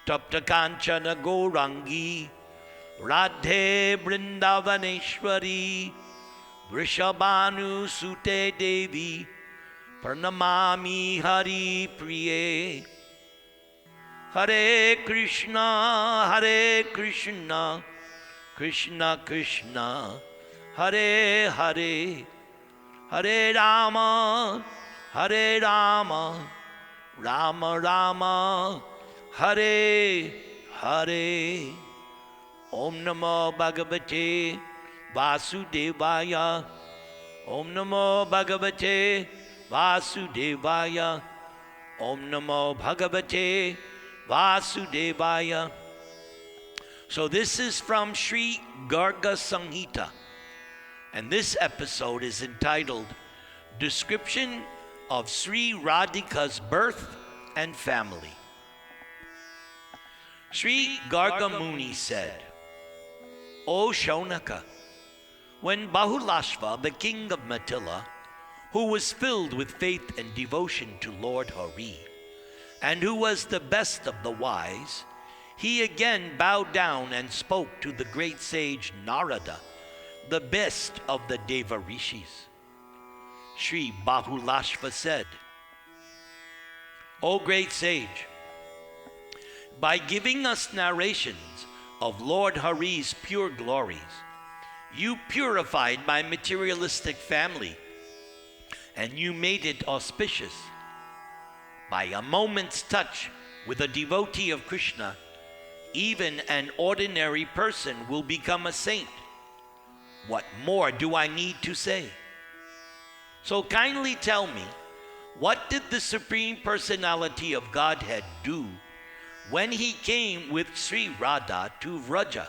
Tapta Kanchana Gourangi, Radhe Vrindavaneshwari, Vrishabhanu Sute Devi, Pranamami Hari Priye. Hare Krishna, Krishna Krishna, Hare Hare, Hare Rama, Rama Rama, Hare Hare. Om Namo Bhagavate Vasudevaya. Om Namo Bhagavate Vasudevaya. Om Namo Bhagavate Vasudevaya. So this is from Sri Garga Samhita, and this episode is entitled Description of Sri Radhika's Birth and Family. Sri Garga Muni said, O Shaunaka, when Bahulashva, the king of Mithila, who was filled with faith and devotion to Lord Hari, and who was the best of the wise, he again bowed down and spoke to the great sage Narada, the best of the Deva Rishis. Sri Bahulashva said, O great sage, by giving us narrations of Lord Hari's pure glories, you purified my materialistic family, and you made it auspicious. By a moment's touch with a devotee of Krishna, even an ordinary person will become a saint. What more do I need to say? So kindly tell me, what did the Supreme Personality of Godhead do when he came with Sri Radha to Vraja?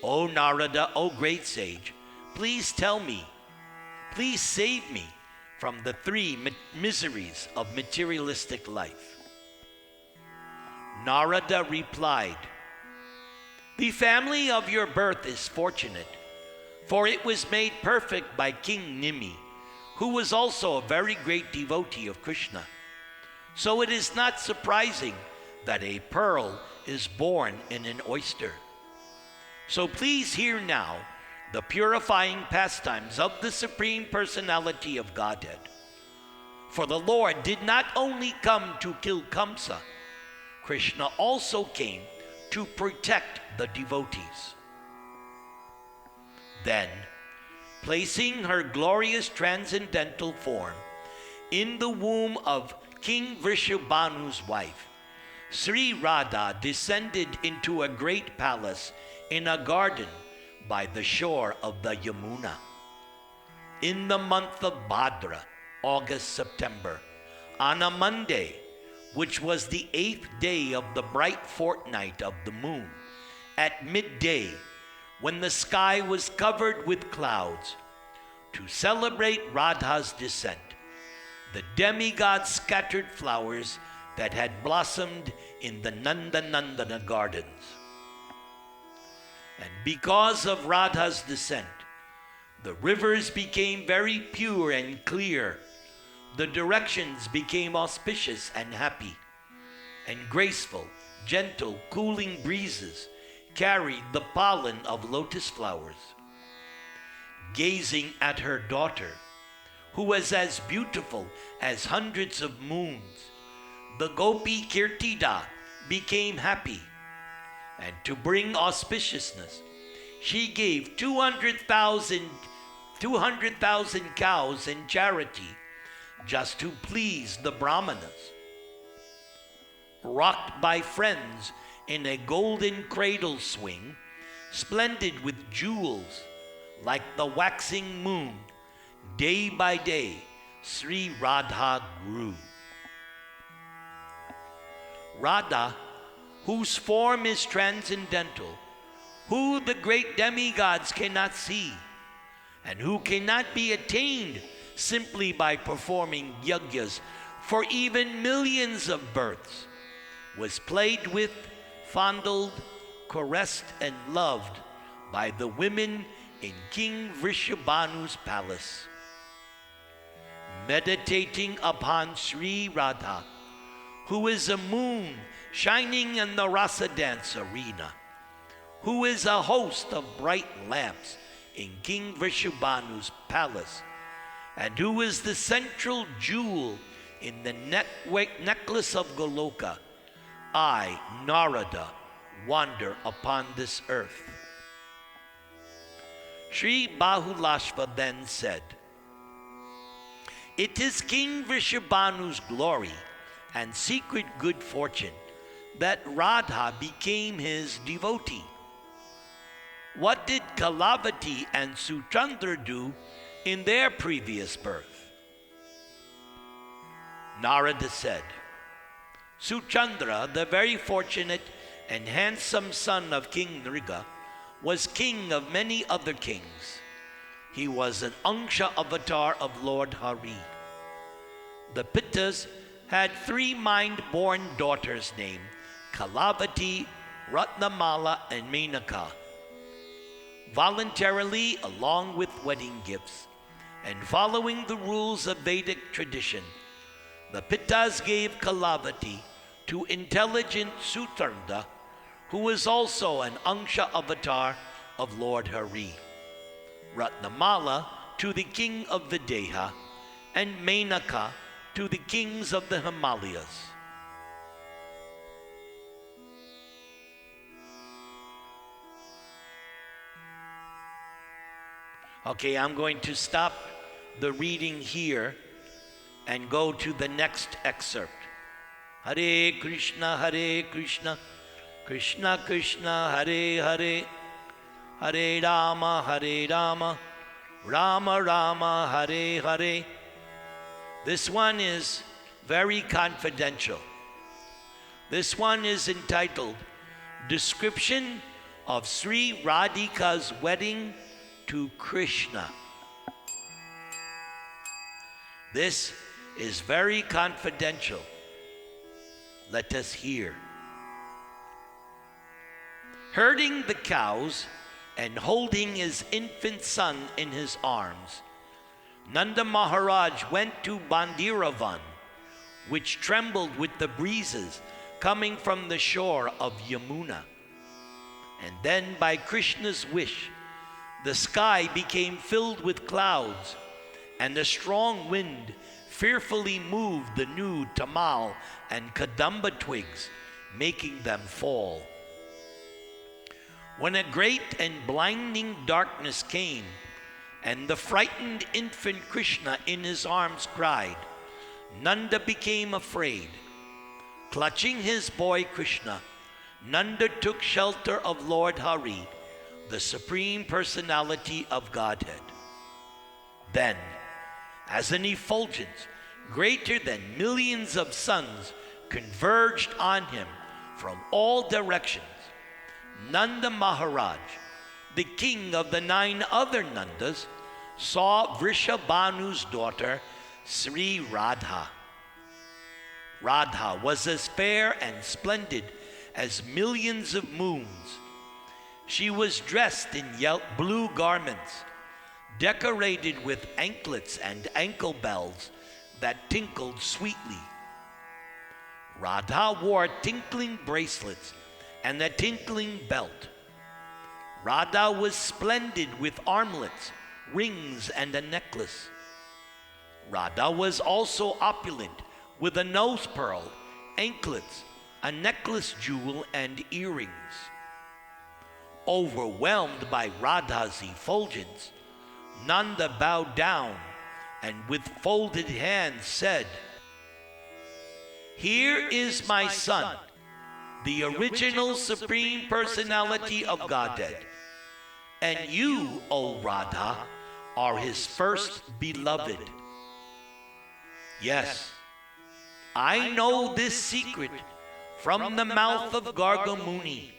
O Narada, O great sage, please tell me, please save me from the three miseries of materialistic life. Narada replied, the family of your birth is fortunate, for it was made perfect by King Nimi, who was also a very great devotee of Krishna. So it is not surprising that a pearl is born in an oyster. So please hear now the purifying pastimes of the Supreme Personality of Godhead. For the Lord did not only come to kill Kamsa, Krishna also came to protect the devotees. Then, placing her glorious transcendental form in the womb of King Vrishabhanu's wife, Sri Radha descended into a great palace in a garden by the shore of the Yamuna. In the month of Bhadra, August-September, on a Monday, which was the 8th day of the bright fortnight of the moon, at midday, when the sky was covered with clouds, to celebrate Radha's descent, the demigods scattered flowers that had blossomed in the Nandanandana gardens. And because of Radha's descent, the rivers became very pure and clear, the directions became auspicious and happy, and graceful, gentle, cooling breezes carried the pollen of lotus flowers. Gazing at her daughter, who was as beautiful as hundreds of moons, the Gopi Kirtida became happy, and to bring auspiciousness, she gave 200,000 cows in charity just to please the Brahmanas. Rocked by friends in a golden cradle swing, splendid with jewels like the waxing moon, day by day, Sri Radha grew. Radha, whose form is transcendental, who the great demigods cannot see, and who cannot be attained simply by performing yajnas for even millions of births, was played with, fondled, caressed, and loved by the women in King Vrishabhanu's palace. Meditating upon Sri Radha, who is a moon shining in the rasa dance arena, who is a host of bright lamps in King Vrishabhanu's palace, and who is the central jewel in the necklace of Goloka, I, Narada, wander upon this earth. Sri Bahulashva then said, "It is King Vrishabhanu's glory and secret good fortune that Radha became his devotee. What did Kalavati and Suchandra do in their previous birth?" Narada said, "Suchandra, the very fortunate and handsome son of King Nriga, was king of many other kings. He was an Angsha avatar of Lord Hari. The Pittas had 3 mind-born daughters named Kalavati, Ratnamala, and Menaka. Voluntarily, along with wedding gifts, and following the rules of Vedic tradition, the Pittas gave Kalavati to intelligent Suchandra, who was also an Angsha avatar of Lord Hari, Ratnamala to the king of Videha, and Menaka to the kings of the Himalayas. Okay, I'm going to stop the reading here and go to the next excerpt. Hare Krishna, Krishna Krishna, Hare Hare, Hare Rama, Rama Rama, Hare Hare. This one is very confidential. This one is entitled Description of Sri Radhika's Wedding to Krishna. This is very confidential. Let us hear. Herding the cows and holding his infant son in his arms, Nanda Maharaj went to Bandiravan, which trembled with the breezes coming from the shore of Yamuna. And then by Krishna's wish, the sky became filled with clouds, and a strong wind fearfully moved the new tamal and kadamba twigs, making them fall. When a great and blinding darkness came, and the frightened infant Krishna in his arms cried, Nanda became afraid. Clutching his boy Krishna, Nanda took shelter of Lord Hari, the Supreme Personality of Godhead. Then, as an effulgence greater than millions of suns converged on him from all directions, Nanda Maharaj, the king of the 9 other Nandas, saw Vrishabhanu's daughter, Sri Radha. Radha was as fair and splendid as millions of moons. She was dressed in blue garments, decorated with anklets and ankle bells that tinkled sweetly. Radha wore tinkling bracelets and a tinkling belt. Radha was splendid with armlets, rings, and a necklace. Radha was also opulent with a nose pearl, anklets, a necklace jewel, and earrings. Overwhelmed by Radha's effulgence, Nanda bowed down and with folded hands said, "Here is my son, the original Supreme Personality of Godhead, and you, O Radha, are his first beloved. Yes, I know this secret from the mouth of Gargamuni.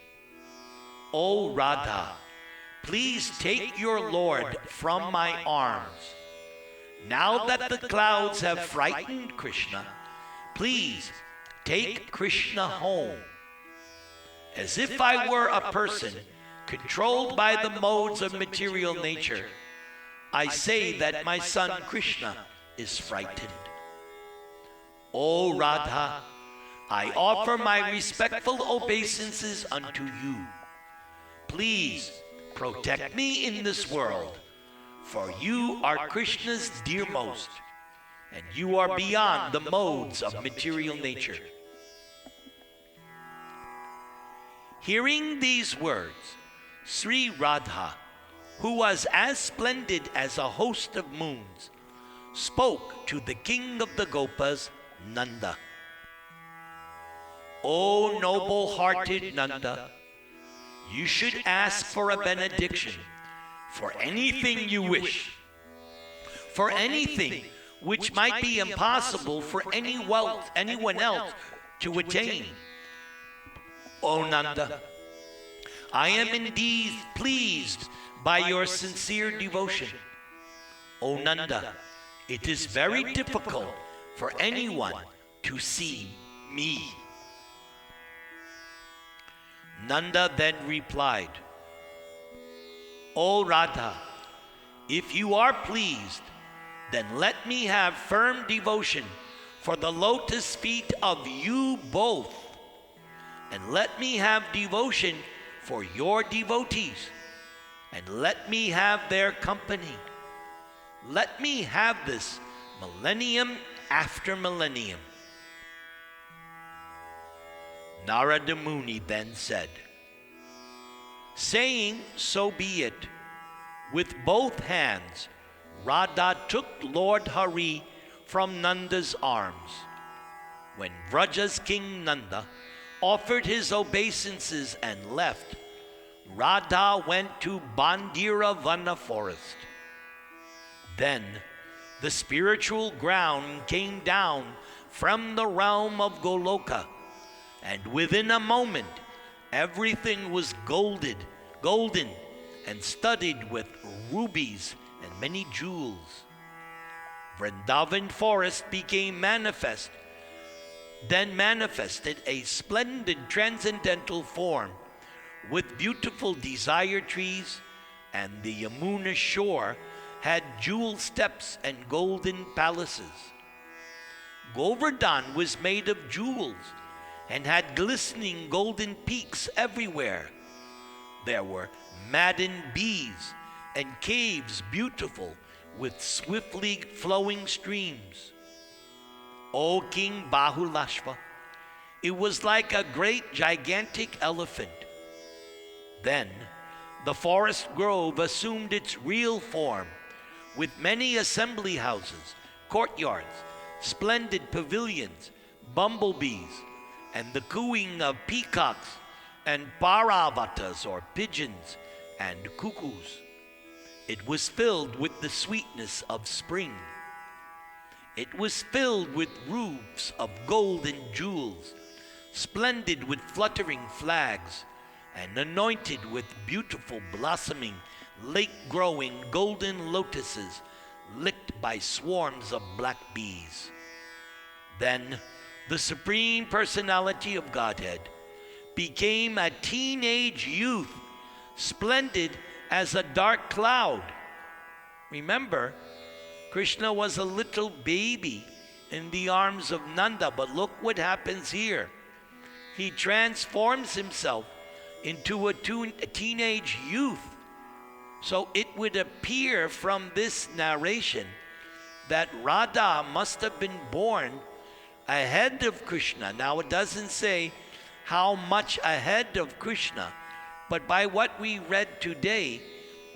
O Radha, please take your Lord from my arms. Now that the clouds have frightened Krishna, please take Krishna home." As if I were a person controlled by the modes of material nature, I say that my son Krishna is frightened. O Radha, I offer my respectful obeisances unto you. Please protect me in this world, for you are Krishna's dearmost, and you are beyond the modes of material nature. Hearing these words, Sri Radha, who was as splendid as a host of moons, spoke to the king of the Gopas, Nanda. O noble-hearted Nanda, you should ask for a benediction for anything you wish, for anything which might be impossible for anyone else to attain. O Nanda, I am indeed pleased by your sincere devotion. O Nanda, it is very difficult for anyone to see me. Nanda then replied, O Radha, if you are pleased, then let me have firm devotion for the lotus feet of you both, and let me have devotion for your devotees, and let me have their company. Let me have this millennium after millennium. Narada Muni then said, saying, so be it. With both hands, Radha took Lord Hari from Nanda's arms. When Vraja's king Nanda offered his obeisances and left, Radha went to Bandira Vana forest. Then the spiritual ground came down from the realm of Goloka, and within a moment everything was golden and studded with rubies and many jewels. Vrindavan forest became manifested a splendid transcendental form with beautiful desire trees, and the Yamuna shore had jewel steps and golden palaces. Govardhan was made of jewels and had glistening golden peaks everywhere. There were maddened bees and caves beautiful with swiftly flowing streams. O King Bahulashva, it was like a great gigantic elephant. Then the forest grove assumed its real form, with many assembly houses, courtyards, splendid pavilions, bumblebees, and the cooing of peacocks and paravatas or pigeons and cuckoos. It was filled with the sweetness of spring. It was filled with roofs of gold and jewels, splendid with fluttering flags, and anointed with beautiful blossoming, lake-growing golden lotuses licked by swarms of black bees. Then the Supreme Personality of Godhead became a teenage youth, splendid as a dark cloud. Remember, Krishna was a little baby in the arms of Nanda, but look what happens here. He transforms himself into a teenage youth. So it would appear from this narration that Radha must have been born ahead of Krishna. Now it doesn't say how much ahead of Krishna, but by what we read today,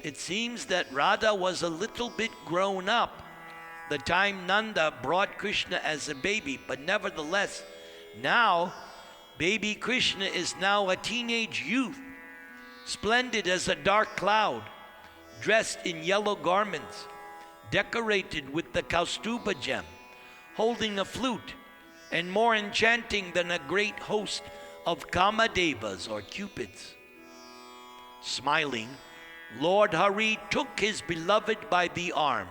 it seems that Radha was a little bit grown up the time Nanda brought Krishna as a baby, but nevertheless, now baby Krishna is now a teenage youth, splendid as a dark cloud, dressed in yellow garments, decorated with the Kaustuba gem, holding a flute, and more enchanting than a great host of Kamadevas or Cupids. Smiling, Lord Hari took his beloved by the arm,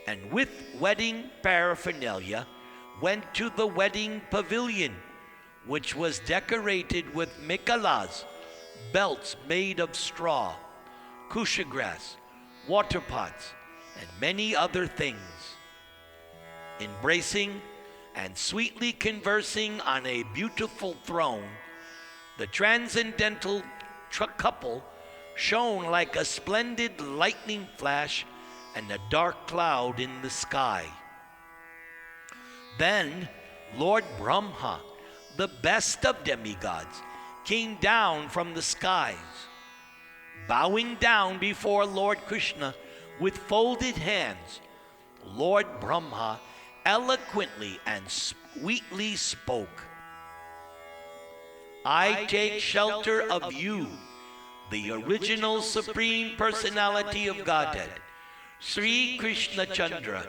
and with wedding paraphernalia went to the wedding pavilion, which was decorated with mikalas, belts made of straw, kusha grass, water pots, and many other things. Embracing and sweetly conversing on a beautiful throne, the transcendental couple shone like a splendid lightning flash and a dark cloud in the sky. Then Lord Brahma, the best of demigods, came down from the skies. Bowing down before Lord Krishna with folded hands, Lord Brahma eloquently and sweetly spoke. I take shelter of you, the original Supreme Personality of Godhead, Sri Krishna Chandra,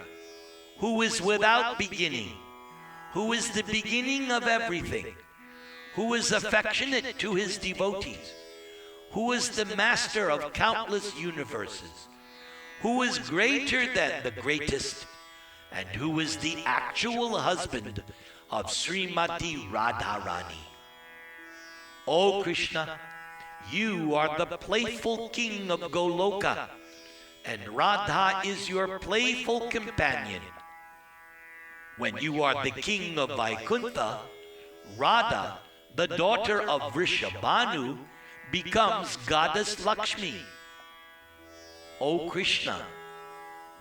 who is without beginning, who is the beginning of everything, who is affectionate to his devotees, who is the master of countless universes, who is greater than the greatest, and who is the actual husband of Srimati Radharani. O Krishna, you are the playful king of Goloka, and Radha is your playful companion. When you are the king of Vaikuntha, Radha, the daughter of Vrishabhanu, becomes Goddess Lakshmi. O Krishna,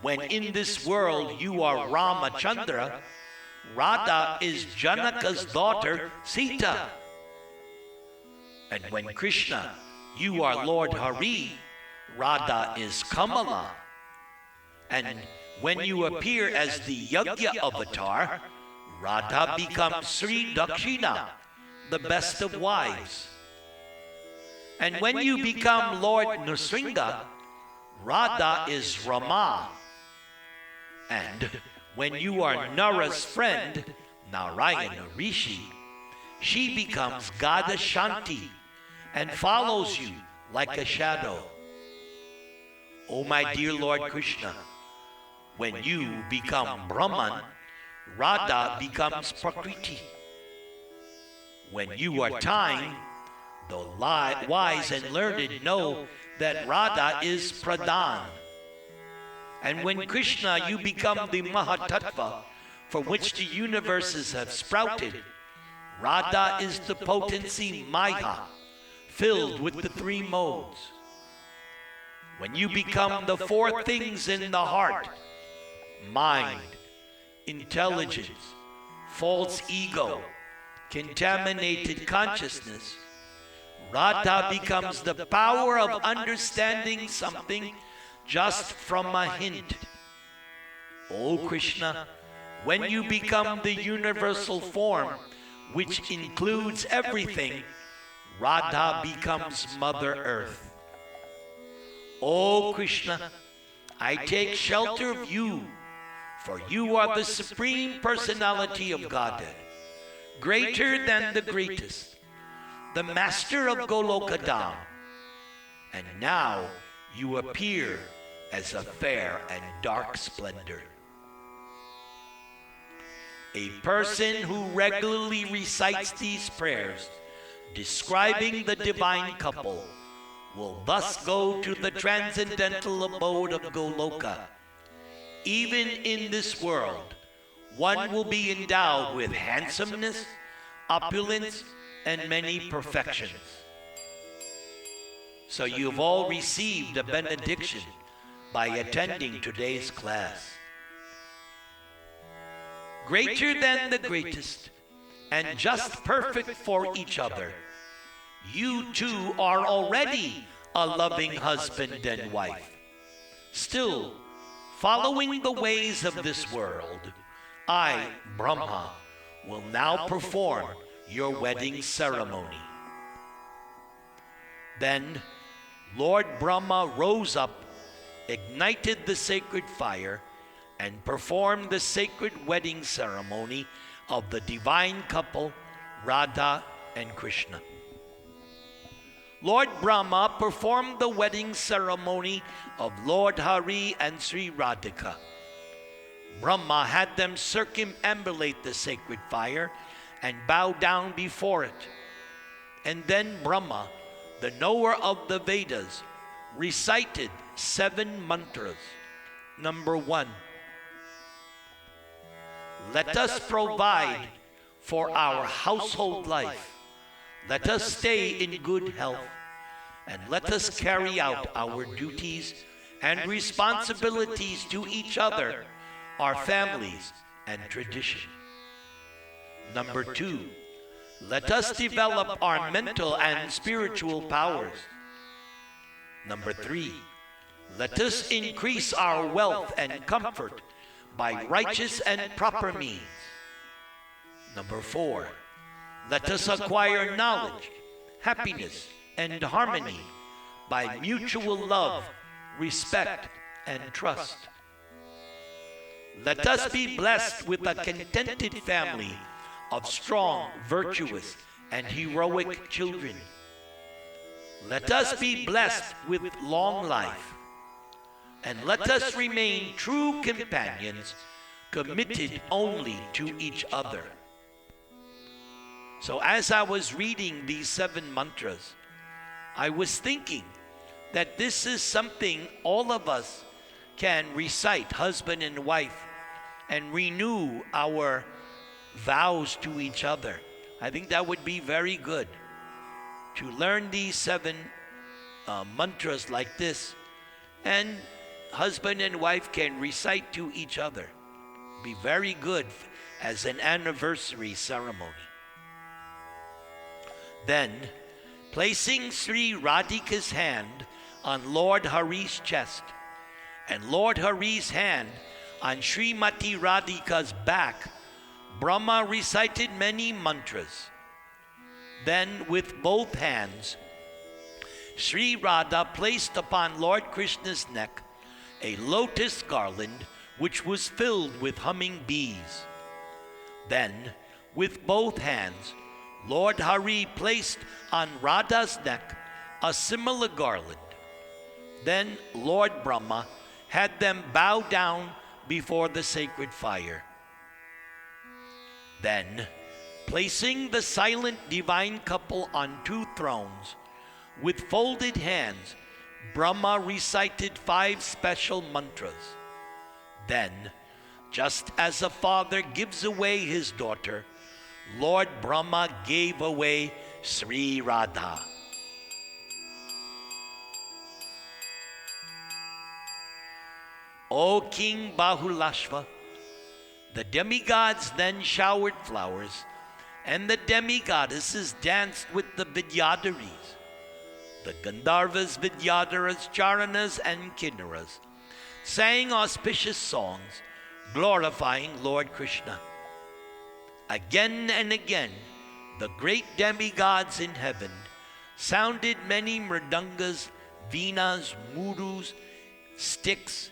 when in this world you are Ramachandra, Radha is Janaka's daughter Sita. And when Krishna, you are Lord Hari, Radha is Kamala. And when you appear as the Yajna avatar, Radha becomes Sri Dakshina, the best of wives. And when you become Lord Nrsinga, Radha is Rama. And when you are Nara's friend, Narayana Rishi, she becomes Goddess Shanti and follows you like a shadow. O my dear Lord Krishna, when you become Brahman, Radha becomes Prakriti. When you are time, the wise and learned know that Radha is Pradhan. And when Krishna, you become the Mahatattva from which the universes have sprouted, Radha is the potency Maya, filled with the three modes. When you become the four things in the heart, mind, intelligence, false ego, contaminated consciousness, Radha becomes the power of understanding something just from a hint. O Krishna, when you become the universal form, which includes everything, Radha becomes Mother Earth. O Krishna, I take shelter of you, for you are the Supreme Personality of Godhead, greater than the greatest, the Master of Golokadam, and now you appear as a fair and dark splendor. A person who regularly recites these prayers, describing the divine couple, will thus go to the transcendental abode of Goloka. Even in this world, one will be endowed with handsomeness, opulence, and many perfections. So you've all received a benediction by attending today's class. Greater than the greatest, and just perfect for each other, you two are already a loving husband and wife. Still, following the ways of this world, I, Brahma, will now perform your wedding ceremony. Then Lord Brahma rose up, ignited the sacred fire, and performed the sacred wedding ceremony of the divine couple, Radha and Krishna. Lord Brahma performed the wedding ceremony of Lord Hari and Sri Radhika. Brahma had them circumambulate the sacred fire and bow down before it. And then Brahma, the knower of the Vedas, recited 7 mantras. Number 1. Let us provide for our household life. Let us stay in good health, and let us carry out our duties and responsibilities to each other, our families, and tradition. Number 2, let us develop our mental and spiritual powers. Number 3, let us increase our wealth and comfort by righteous and proper means. Number 4, let us acquire knowledge, happiness, and harmony by mutual love, respect, and trust. Let us be blessed with a contented family of strong, virtuous, and heroic children. Let us be blessed with long life, and let us remain true companions, committed only to each other. So as I was reading these 7 mantras, I was thinking that this is something all of us can recite, husband and wife, and renew our vows to each other. I think that would be very good to learn these 7 mantras like this, and husband and wife can recite to each other. Be very good as an anniversary ceremony. Then, placing Sri Radhika's hand on Lord Hari's chest and Lord Hari's hand on Srimati Radhika's back, Brahma recited many mantras. Then, with both hands, Sri Radha placed upon Lord Krishna's neck a lotus garland which was filled with humming bees. Then, with both hands, Lord Hari placed on Radha's neck a similar garland. Then Lord Brahma had them bow down before the sacred fire. Then, placing the silent divine couple on 2 thrones, with folded hands, Brahma recited 5 special mantras. Then, just as a father gives away his daughter, Lord Brahma gave away Sri Radha. O King Bahulashva, the demigods then showered flowers, and the demigoddesses danced with the Vidyadharis. The Gandharvas, Vidyadharas, Charanas, and Kinnaras sang auspicious songs glorifying Lord Krishna. Again and again, the great demigods in heaven sounded many mridangas, veenas, murus, sticks,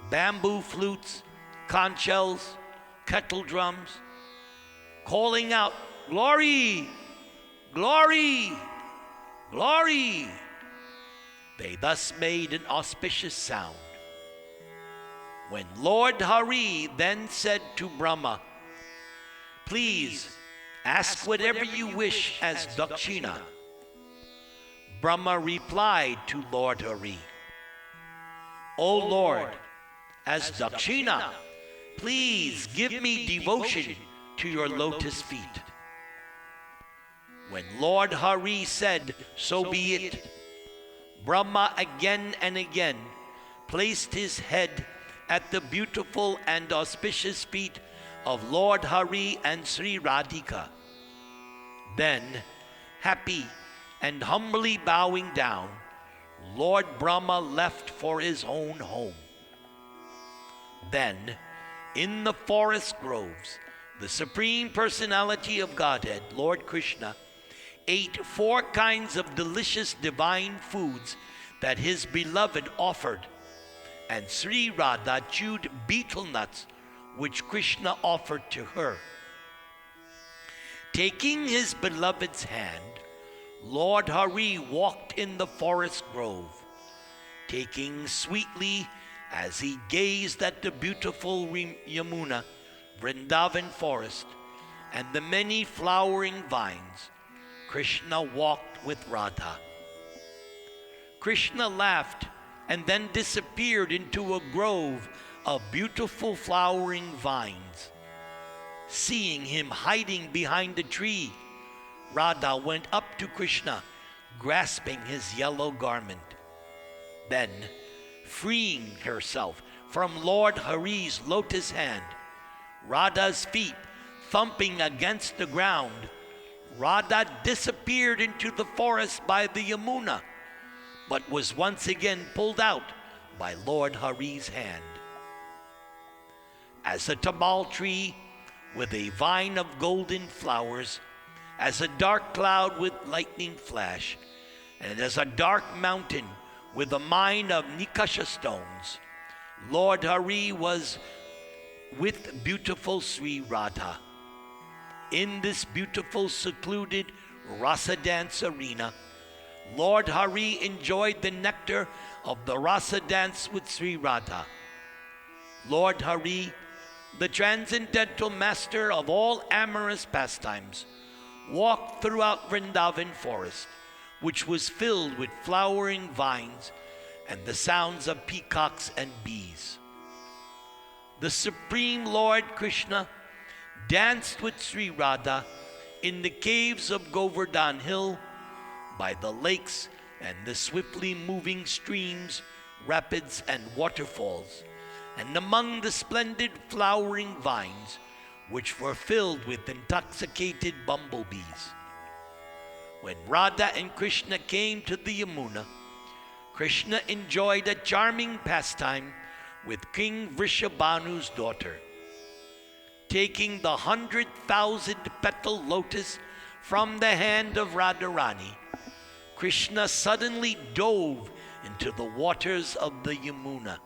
bamboo flutes, conch shells, kettle drums, calling out, "Glory! Glory! Glory!" They thus made an auspicious sound. When Lord Hari then said to Brahma, "Please, ask whatever you wish as dakshina," Brahma replied to Lord Hari, "O Lord, as dakshina, please give me devotion to your lotus feet." When Lord Hari said, "So be it," Brahma again and again placed his head at the beautiful and auspicious feet of Lord Hari and Sri Radhika. Then, happy and humbly bowing down, Lord Brahma left for his own home. Then, in the forest groves, the Supreme Personality of Godhead, Lord Krishna, ate 4 kinds of delicious divine foods that his beloved offered, and Sri Radha chewed betel nuts which Krishna offered to her. Taking his beloved's hand, Lord Hari walked in the forest grove, taking sweetly as he gazed at the beautiful Yamuna, Vrindavan forest, and the many flowering vines. Krishna walked with Radha. Krishna laughed and then disappeared into a grove of beautiful flowering vines. Seeing him hiding behind a tree, Radha went up to Krishna, grasping his yellow garment. Then, freeing herself from Lord Hari's lotus hand, Radha's feet thumping against the ground, Radha disappeared into the forest by the Yamuna, but was once again pulled out by Lord Hari's hand. As a tamal tree with a vine of golden flowers, as a dark cloud with lightning flash, and as a dark mountain with a mine of Nikasha stones, Lord Hari was with beautiful Sri Radha. In this beautiful secluded Rasa dance arena, Lord Hari enjoyed the nectar of the Rasa dance with Sri Radha. Lord Hari, the transcendental master of all amorous pastimes, walked throughout Vrindavan forest, which was filled with flowering vines and the sounds of peacocks and bees. The Supreme Lord Krishna danced with Sri Radha in the caves of Govardhan Hill, by the lakes and the swiftly moving streams, rapids and waterfalls, and among the splendid flowering vines, which were filled with intoxicated bumblebees. When Radha and Krishna came to the Yamuna, Krishna enjoyed a charming pastime with King Vrishabhanu's daughter. Taking the 100,000 petal lotus from the hand of Radharani, Krishna suddenly dove into the waters of the Yamuna.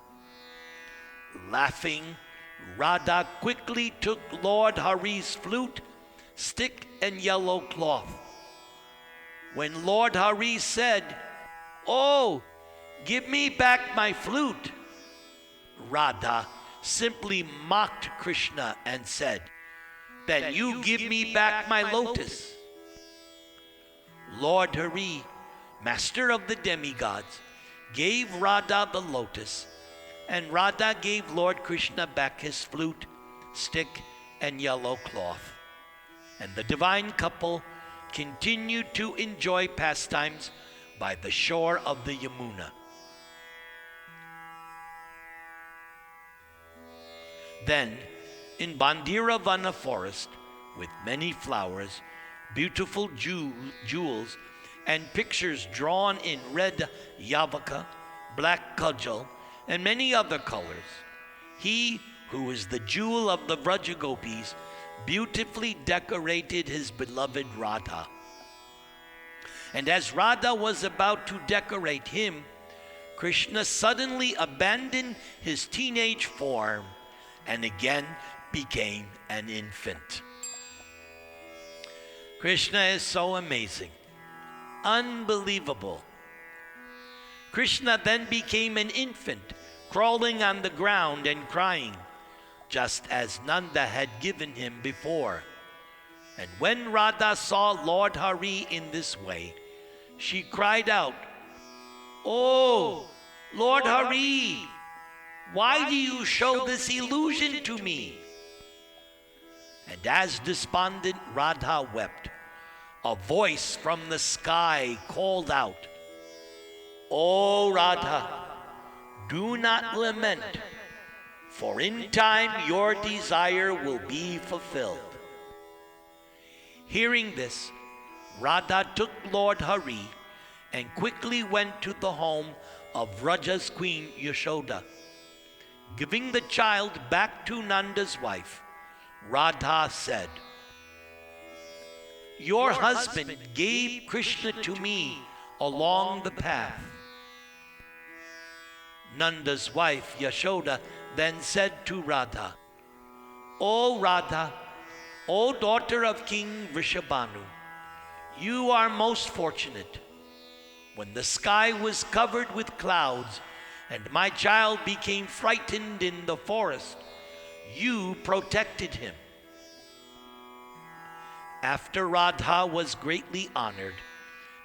Laughing, Radha quickly took Lord Hari's flute, stick, and yellow cloth. When Lord Hari said, "Oh, give me back my flute," Radha simply mocked Krishna and said, "Then you give me back my lotus." Lord Hari, master of the demigods, gave Radha the lotus, and Radha gave Lord Krishna back his flute, stick, and yellow cloth. And the divine couple continued to enjoy pastimes by the shore of the Yamuna. Then, in Bandiravana forest, with many flowers, beautiful jewels, and pictures drawn in red yavaka, black kajal, and many other colors, he who is the jewel of the Vrajagopis beautifully decorated his beloved Radha. And as Radha was about to decorate him, Krishna suddenly abandoned his teenage form and again became an infant. Krishna is so amazing, unbelievable. Krishna then became an infant, crawling on the ground and crying, just as Nanda had given him before. And when Radha saw Lord Hari in this way, she cried out, "Oh, Lord Hari, why do you show this illusion to me?" And as despondent Radha wept, a voice from the sky called out, "O Radha, do not lament, for in time your desire will be fulfilled." Hearing this, Radha took Lord Hari and quickly went to the home of Vraja's queen Yashoda. Giving the child back to Nanda's wife, Radha said, "Your husband gave Krishna to me along the path." Nanda's wife Yashoda then said to Radha, "O Radha, O daughter of King Vrishabhanu, you are most fortunate. When the sky was covered with clouds and my child became frightened in the forest, you protected him." After Radha was greatly honored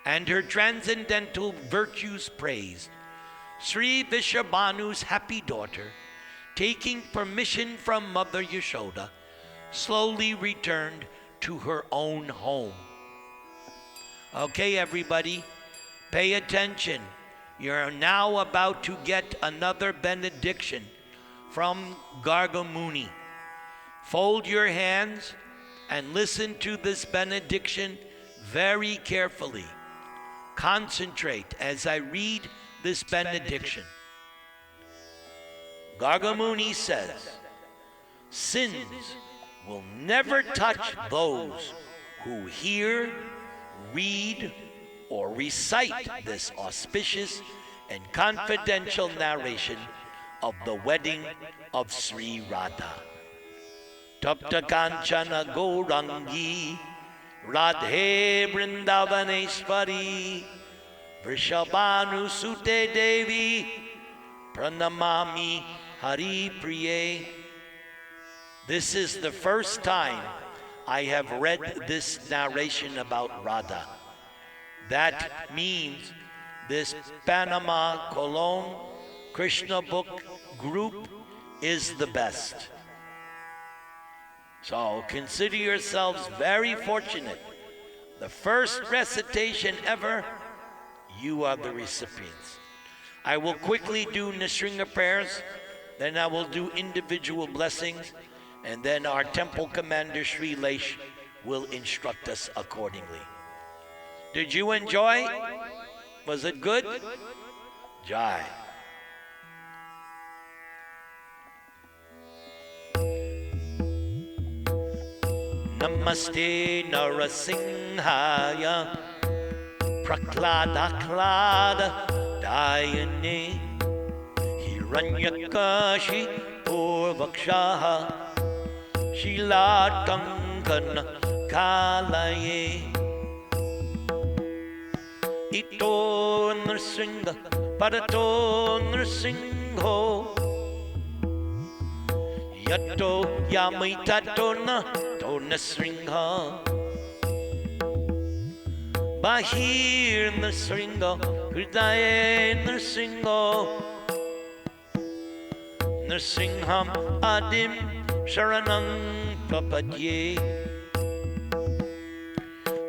and her transcendental virtues praised, Sri Vrishabhanu's happy daughter, taking permission from Mother Yashoda, slowly returned to her own home. Okay, everybody, pay attention. You're now about to get another benediction from Gargamuni. Fold your hands and listen to this benediction very carefully. Concentrate as I read this benediction. Gargamuni says, sins will never touch those who hear, read, or recite this auspicious and confidential narration of the wedding of Sri Radha. Tapta Kanchana Gourangi Radhe Vrindavaneshwari Vrishabhanu Sute Devi Pranamami Hari Priye. This is the first time I have read this narration about Radha. That means this Panama Cologne Krishna book group is the best. So consider yourselves very fortunate. The first recitation ever, you are the recipients. I will quickly do Nisringa prayers, then I will do individual blessings, and then our temple commander Sri Lesh will instruct us accordingly. Did you enjoy? Was it good? Jai. Namaste Narasimhaya Prakladaklada Dayane Hiranyakashi Purvakshaha Shilatankana Kalaye Ito Nrsinga Parato Nrsingho Yato Yamitatona To Nrsingha Bahir Nrsingha Hridaye Nrsingha Nrsingham Adim Sharanam Papadye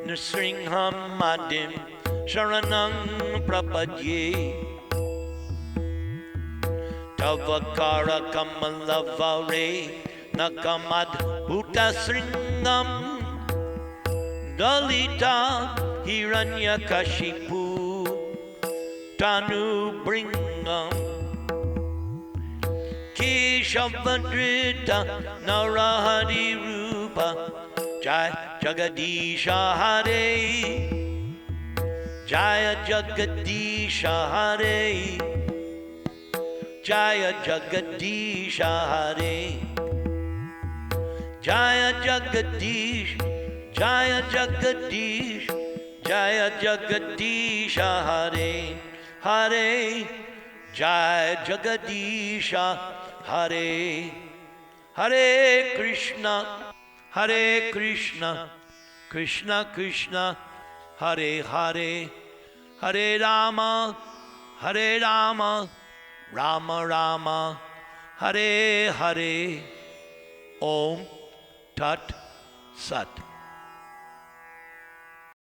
Nrsingham Adim Sharanam Prapadye Tavakara Kamalavare Nakamad Bhuta Sringam Dalita Hiranyakashipu Tanu Bringam Keshavadrita Narahari Rupa Jai Jagadisha Hare Jaya Jagadisha Hare Jaya Jagadisha Hare Jaya Jagadish Jaya Jagadish Jaya Jagadisha Hare Hare Jaya Jagadisha Hare Hare Krishna Krishna Krishna Hare Hare Hare Rama Rama Rama Hare Hare Om Tat Sat.